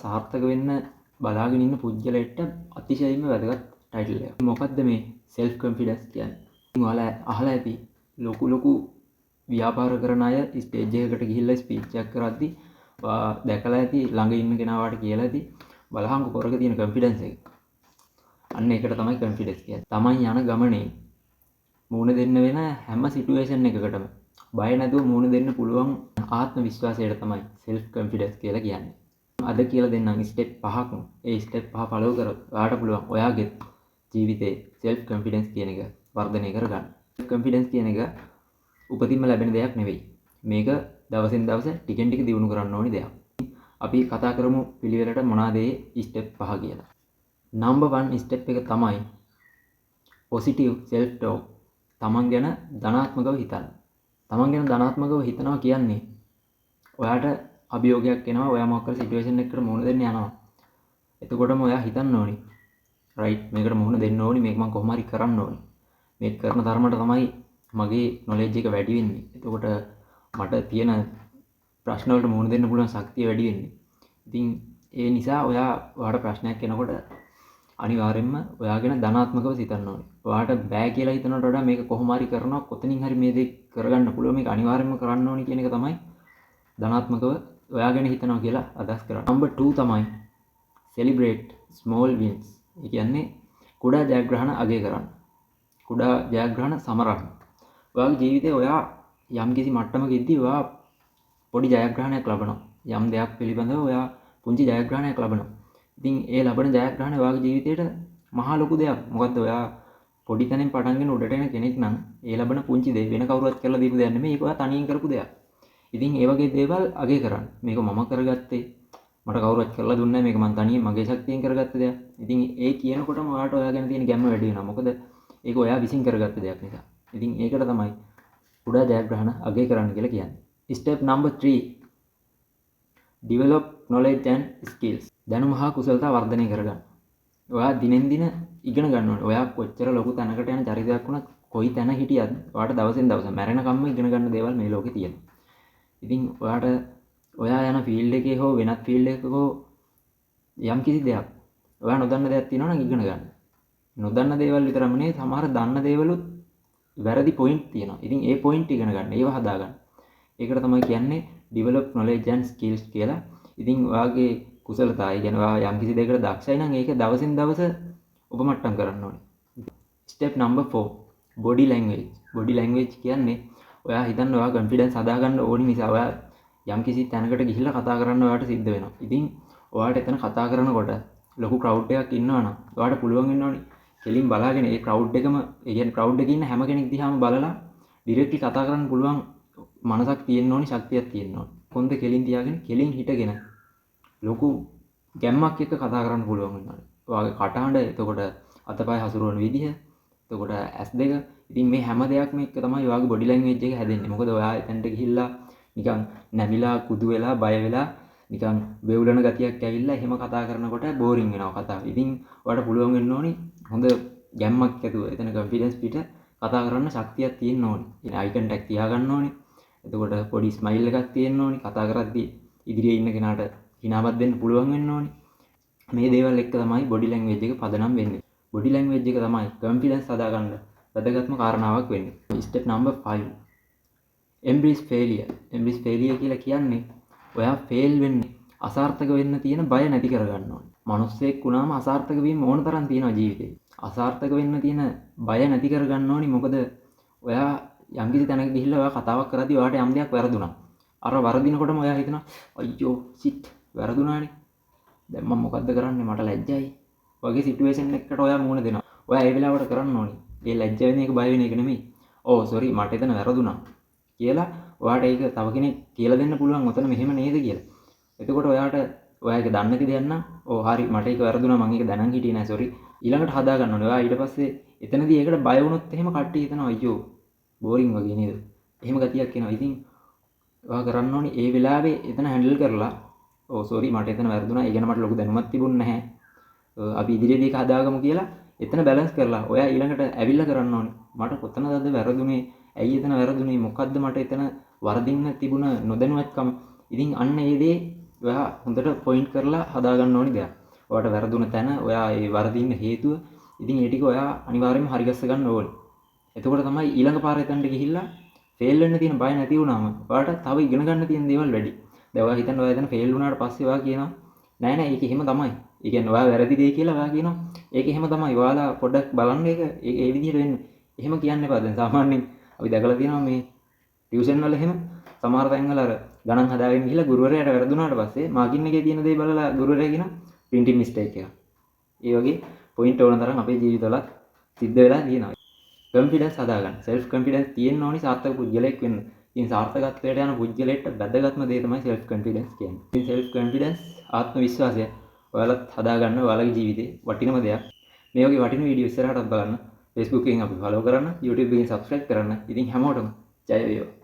සාර්ථක වෙන්න බලාගෙන ඉන්න පුද්ගලයෙක්ට අතිශයින්ම වැදගත් ටයිටල් එකක්. මොකද්ද මේ self confidence කියන්නේ? ඔයාලා අහලා ඇති ලොකු ව්‍යාපාර කරන අය ස්ටේජ් එකකට ගිහිල්ලා ස්පීච් එකක් කරද්දී දැකලා ඇති ළඟ ඉන්න කෙනාට කියලා ඇති බලහංකො පොරක තියෙන confidence එක. අන්න ඒකට තමයි confidence කියන්නේ. Taman යන ගමනේ මූණ දෙන්න වෙන හැම සිටුේෂන් එකකටම බය නැතුව මූණ දෙන්න පුළුවන් ආත්ම විශ්වාසයට තමයි self confidence කියලා කියන්නේ. අද කියලා දෙන්නම් ස්ටෙප් 5ක්. ඒ ස්ටෙප් 5 ෆලෝ කරොත් ඔයාට පුළුවන් ඔයාගේ ජීවිතේ self confidence කියන එක වර්ධනය කරගන්න. self confidence කියන එක උපතින්ම ලැබෙන දෙයක් නෙවෙයි. මේක දවසින් දවස ටිකෙන් ටික දියුණු කරන්න ඕනි දෙයක්. අපි කතා කරමු පිළිවෙලට මොනවාද ඒ ස්ටෙප් 5 කියලා. නම්බර් 1 ස්ටෙප් එක තමයි positive self talk. තමන් ගැන ධනාත්මකව හිතන්න. තමන් ගැන ධනාත්මකව හිතනවා කියන්නේ ඔයාට අභියෝගයක් එනවා, ඔයා මොකක් කර සිටුේෂන් එකකට මුහුණ දෙන්න යනවා. එතකොටම ඔයා හිතන්න ඕනි. රයිට්, මේකට මුහුණ දෙන්න ඕනි, මේක මම කොහොම හරි කරන්න ඕනි. මේක කරන තරමට තමයි මගේ නොලෙජ් එක වැඩි වෙන්නේ. එතකොට මට තියෙන ප්‍රශ්න වලට මුහුණ දෙන්න පුළුවන් ශක්තිය වැඩි වෙන්නේ. ඉතින් ඒ නිසා ඔයාට ප්‍රශ්නයක් එනකොට අනිවාර්යෙන්ම ඔයාගෙන ධනාත්මකව හිතන්න ඕනේ. ඔයාට බෑ කියලා හිතනවට වඩා මේක කොහොම හරි කරනවා, කොතනින් හරි මේ දේ කරගන්න පුළුවන්, මේක අනිවාර්යෙන්ම කරන්න ඕනි කියන එක තමයි ධනාත්මකව ඔයාගෙන හිතනවා කියලා අදහස් කරන්නේ. නම්බර් 2 තමයි celebrate small wins. ඒ කියන්නේ කුඩා ජයග්‍රහණ අගය කරන්න. කුඩා ජයග්‍රහණ සමරන්න. ඔයාගේ ජීවිතේ ඔයා යම්කිසි මට්ටමක ඉද්දී ඔයා පොඩි ජයග්‍රහණයක් ලබනවා. යම් දෙයක් පිළිබඳව ඔයා පුංචි ජයග්‍රහණයක් ලබනවා. ඉතින් ඒ ලබන ජයග්‍රහණය ඔයාගේ ජීවිතේට මහා ලොකු දෙයක්. මොකද්ද ඔයා පොඩි තැනින් පටන්ගෙන උඩට එන කෙනෙක් නම් ඒ ලබන පුංචි දේ වෙන කවුරුවත් කරලා දීපු දෙයක් නෙමෙයි. ඒක ඔයා තනියෙන් කරපු දෙයක්. ඉතින් ඒ වගේ දේවල් අගය කරන්න. මේක මම කරගත්තේ. මට කවුරුවත් කරලා දුන්නේ නැහැ. මේක මම තනියෙන් මගේ ශක්තියෙන් කරගත්ත දෙයක්. ඉතින් ඒ කියනකොටම ඔයාට ඔයා ගැන තියෙන ගැම්ම වැඩි වෙනවා. මොකද ඒක ඔයා විසින් කරගත්ත දෙයක් නිසා. ඉතින් ඒකට තමයි කුඩා ජයග්‍රහණ අගය කරන්න කියලා කියන්නේ. Step number 3 develop knowledge and skills. දැනුම හා කුසලතා වර්ධනය කරගන්න. ඔයා දිනෙන් දින ඉගෙන ගන්න ඕනේ. ඔයා කොච්චර ලොකු තැනකට යන චරිතයක් වුණත් කොයි තැන හිටියත් ඔයාට දවසෙන් දවස මැරෙනකම්ම ඉගෙන ගන්න දේවල් මේ ලෝකේ තියෙනවා. ඉතින් ඔයා යන ෆීල්ඩ් එකේ හෝ වෙනත් ෆීල්ඩ් එකක හෝ යම් කිසි දෙයක් ඔයා නොදන්න දෙයක් තියෙනවා නම් ඉගෙන ගන්න. නොදන්න දේවල් විතරම නෙවෙයි සමහර දන්න දේවලුත් වැරදි පොයින්ට් තියෙනවා. ඉතින් ඒ පොයින්ට් ඉගෙන ගන්න. ඒව හදා ගන්න. ඒකට තමයි කියන්නේ develop knowledge and skills කියලා. ඉතින් ඔයාගේ කුසලතා, ඒ කියන්නේ ඔයා යම් කිසි දෙයකට දක්ෂයි නම් ඒක දවසින් දවස උපමට්ටම් කරන්න ඕනේ. Step number 4 body language. body language කියන්නේ ඔයා හිතන්න ඔයා confidence හදාගන්න ඕනි නිසා ඔයා යම් කිසි තැනකට ගිහිල්ලා කතා කරන්න ඔයාට සිද්ධ වෙනවා. ඉතින් ඔයාට එතන කතා කරනකොට ලොකු crowd එකක් ඉන්නවා නම් ඔයාට පුළුවන් වෙන්න ඕනි කෙලින් බලාගෙන ඒ crowd එකම, ඒ කියන්නේ crowd එකේ ඉන්න හැම කෙනෙක් දිහාම බලලා directly කතා කරන්න පුළුවන් මනසක් තියෙන්න ඕනි, ශක්තියක් තියෙන්න ඕනි. කොන්ද කෙලින් තියාගෙන කෙලින් හිටගෙන ලොකු ගැම්මක් එක්ක කතා කරන්න පුළුවන් වෙනවා. ඔයාගේ කටහඬ, එතකොට අතපය හසුරවන විදිහ, එතකොට S2. ඉතින් මේ හැම දෙයක්ම එක්ක තමයි ඔයාගේ බොඩි ලැන්ග්වේජ් එක හැදෙන්නේ. මොකද ඔයා එතනට ගිහිල්ලා නිකන් නැමිලා, කුදු වෙලා, බය වෙලා, නිකන් වෙවුලන ගතියක් ඇවිල්ලා එහෙම කතා කරනකොට බෝරින් වෙනවා කතාව. ඉතින් ඔයාට පුළුවන් වෙන්න ඕනි හොඳ ගැම්මක් ඇතුව එතන කොන්ෆිඩන්ස් පිට කතා කරන්න ශක්තියක් තියෙන්න ඕනි. ඉතින් අයි කන්ටැක්ට් තියාගන්න ඕනි. එතකොට පොඩි ස්මයිල් එකක් තියෙන්න ඕනි. කතා කරද්දී ඉදිරියේ ඉන්න කෙනාට හිනාවක් දෙන්න පුළුවන් වෙන්න ඕනි. මේ දේවල් එක්ක තමයි බොඩි ලැන්ග්වේජ් එක පදනම් වෙන්නේ. බොඩි ලැන්ග්වේජ් එක තමයි කොන්ෆිඩන්ස් හදාගන්න වැදගත්ම කාරණාවක් වෙන්නේ. Step number 5 embrace failure. embrace failure කියලා කියන්නේ ඔයා ෆේල් වෙන්නේ අසාර්ථක වෙන්න තියෙන බය නැති කරගන්න ඕනේ. මිනිස්සෙක් වුණාම අසාර්ථක වීම ඕන තරම් තියෙනවා ජීවිතේ. අසාර්ථක වෙන්න තියෙන බය නැති කරගන්න ඕනි. මොකද ඔයා යම්කිසි තැනක ගිහිල්ලා ඔයා කතාවක් කරද්දී ඔයාට යම් දෙයක් වැරදුනා. අර වරදිනකොටම ඔයා හිතනවා අයියෝ shit වැරදුනානේ. දැන් මම මොකද්ද කරන්නේ? මට ලැජ්ජයි. වගේ සිටුේෂන් එකකට ඔයා මුහුණ දෙනවා. ඔයා ඒ වෙලාවට කරන්න ඕනි. ඒ ලැජ්ජ වෙන එක බය වෙන එක නෙමෙයි. ඕ සෝරි මට එතන වැරදුනා කියලා ඔයාට ඒක තව කෙනෙක් කියලා දෙන්න පුළුවන් ඔතන මෙහෙම නේද කියලා. එතකොට ඔයාට ඔයාගේ දන්න කි දෙයක් නම් ඕ හරි මට ඒක වැරදුනා මම ඒක දැනන් හිටියේ නෑ සෝරි ඊළඟට හදා ගන්න ඕනේ. ඔයා ඊට පස්සේ එතනදී ඒකට බය වුණොත් එහෙම කට්ටිය හිතනවා අයියෝ බෝරින් වගේ නේද? එහෙම ගතියක් එනවා. ඉතින් ඔයා කරන්න ඕනේ ඒ වෙලාවේ එතන හැන්ඩල් කරලා ඕ සෝරි මට එතන වැරදුනා. ඒ ගැන මට ලොකු දැනුමක් තිබුණ නැහැ. අපි ඉදිරියේදී ඒක හදාගමු කියලා එතන බැලන්ස් කරලා ඔයා ඊළඟට ඇවිල්ලා කරන්න ඕනේ. මට කොතනද වැරදුනේ? ඇයි එතන වැරදුනේ? මොකද්ද මට එතන වරදින්න තිබුණ නොදැනුවත්කම? ඉතින් අන්න ඒ දේ ඔයා හොඳට පොයින්ට් කරලා හදාගන්න ඕනි දෙයක්. ඔයාට වැරදුන තැන, ඔයා ඒ වරදින්න හේතුව, ඉතින් ඒ ටික ඔයා අනිවාර්යයෙන්ම හරි ගස්ස ගන්න ඕනේ. එතකොට තමයි ඊළඟ පාර එතනට ගිහිල්ලා ෆේල් වෙන්න තියෙන බය නැති වුණාම ඔයාට තව ඉගෙන ගන්න තියෙන දේවල් වැඩි. දැන් ඔයා හිතන්න ඔයා එතන ෆේල් වුණාට පස්සේ ඔයා කියනවා නෑ නෑ ඒක එහෙම තමයි. ඒ කියන්නේ ඔයා වැරදි දෙය කියලා ඔයා කියනවා ඒක එහෙම තමයි. ඔයාලා පොඩ්ඩක් බලන්න ඒක ඒ විදිහට වෙන්නේ. එහෙම කියන්න එපා. දැන් සාමාන්‍යයෙන් අපි දැකලා තියෙනවා මේ ටියුෂන් වල එහෙම සමහර තැන්වල අර ගණන් හදාගෙන ගිහලා ගුරුවරයාට වැරදුනාට පස්සේ මාකින් එකේ තියෙන දේ බලලා ගුරුවරයා කියනවා printing mistake එක. ඒ වගේ පොයින්ට් ඕන තරම් අපේ ජීවිතවලත් සිද්ධ වෙලා තියෙනවා. කොන්ෆිඩන්ස් හදාගන්න. සෙල්ෆ් කොන්ෆිඩන්ස් තියෙන්න ඕනි සාර්ථක පුද්ගලයෙක් වෙන්න. ඉතින් සාර්ථකත්වයට යන පුද්ගලයෙක්ට වැදගත්ම දේ තමයි සෙල්ෆ් කොන්ෆිඩන්ස් කියන්නේ. ඉතින් සෙල්ෆ් කොන්ෆිඩන්ස් ආත්ම විශ්වාසය ඔයාලත් හදාගන්න ඔයාලගේ ජීවිතේ වටිනම දෙයක්. මේ වගේ වටින වීඩියෝ ඉස්සරහටත් බලන්න. Facebook එකෙන් අපි follow කරන්න, YouTube එකෙන් subscribe කරන්න. ඉතින් හැමෝටම ජය වේවා.